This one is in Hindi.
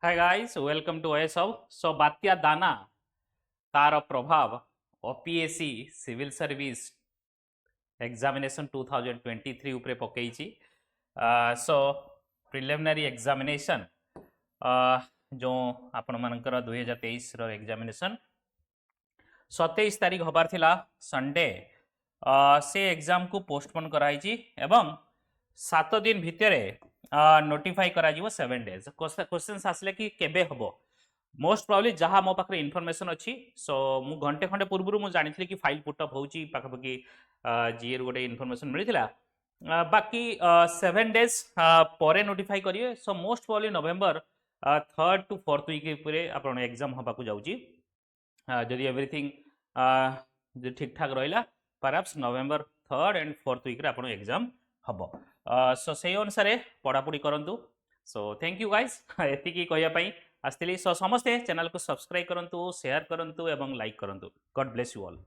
Hi guys, welcome to OAS Hub। So बात्या दाना तार प्रभाव ओपीएससी सिविल सर्विस एग्जामिनेशन 2023 उपरे पकईची। सो प्रिलिमिनरी एग्जामिनेशन जो आपण मानकर 2023 रो एग्जामिनेशन 27 तारीख हबार थिला संडे, से एग्जाम को पोस्टपोन कराई एवं 7 दिन भितर नोटिफाई करा 7 डेज। क्वेश्चन आसले कि केबे हबो, मोस्ट प्रोबेबली जहाँ मो पाखे इनफॉरमेशन अच्छी। सो मु घंटे खंडे पूर्व मुझे जानी कि फाइल पुटअप होची पाखापाखि जीए गोटे इनफॉरमेशन मिलता। बाकी 7 डेज पर नोटिफाई करिए। So most probably November 3rd to 4th week आप एग्जाम हवाक जाऊँगी। जदि एवरीथिंग ठीक ठाक रहा perhaps November 3rd and 4th week आप एग्जाम हम। सो से अनुसार पढ़ापढ़ी करूँ। सो थैंक यू गाइज एति कहवाई आसती। सो समस्ते चैनल को सब्सक्राइब करूँ, शेयर करूँ और लाइक करूँ। God bless you all.